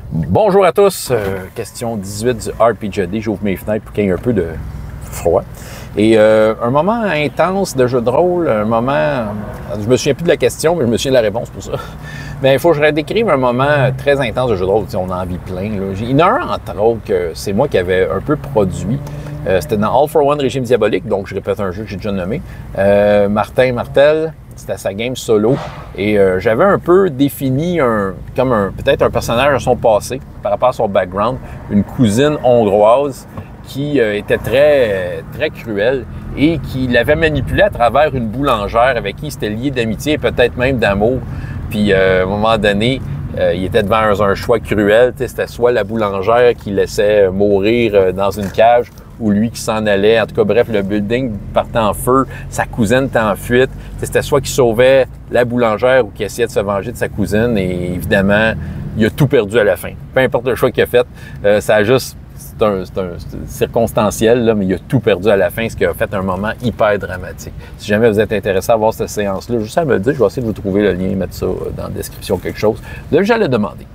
Bonjour à tous, question 18 du RPGD, j'ouvre mes fenêtres pour qu'il y ait un peu de froid. Et un moment intense de jeu de rôle, un moment, je me souviens plus de la question, mais je me souviens de la réponse pour ça. Mais il faut que je redécrive un moment très intense de jeu de rôle, on en vit plein. Là. Il y en a un, entre autres, que c'est moi qui avais un peu produit. C'était dans All for One Régime Diabolique, donc je répète un jeu que j'ai déjà nommé. Martin Martel. C'était sa game solo. Et j'avais un peu défini peut-être un personnage de son passé par rapport à son background. Une cousine hongroise qui était très, très cruelle et qui l'avait manipulé à travers une boulangère avec qui il s'était lié d'amitié et peut-être même d'amour. Puis à un moment donné, il était devant un choix cruel. C'était soit la boulangère qui laissait mourir dans une cage ou lui qui s'en allait. En tout cas, bref, le building partait en feu, sa cousine était en fuite. C'était soit qu'il sauvait la boulangère ou qu'il essayait de se venger de sa cousine. Et évidemment, il a tout perdu à la fin. Peu importe le choix qu'il a fait, ça a juste... C'est circonstanciel, là, mais il a tout perdu à la fin, ce qui a fait un moment hyper dramatique. Si jamais vous êtes intéressé à voir cette séance-là, juste à me le dire, je vais essayer de vous trouver le lien, mettre ça dans la description, quelque chose. Là, j'allais demander.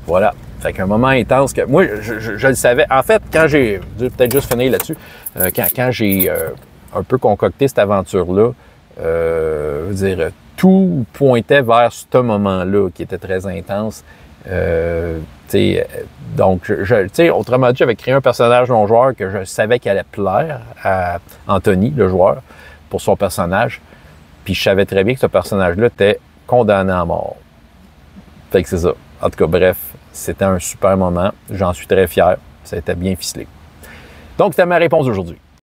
Voilà. Fait qu'un moment intense que... Moi, je le savais. En fait, quand j'ai... Peut-être juste finir là-dessus. Quand j'ai un peu concocté cette aventure-là, tout pointait vers ce moment-là qui était très intense. Donc, autrement dit, j'avais créé un personnage non-joueur que je savais qu'il allait plaire à Anthony, le joueur, pour son personnage. Puis je savais très bien que ce personnage-là était condamné à mort. Fait que c'est ça. En tout cas, bref, c'était un super moment. J'en suis très fier. Ça a été bien ficelé. Donc, c'était ma réponse aujourd'hui.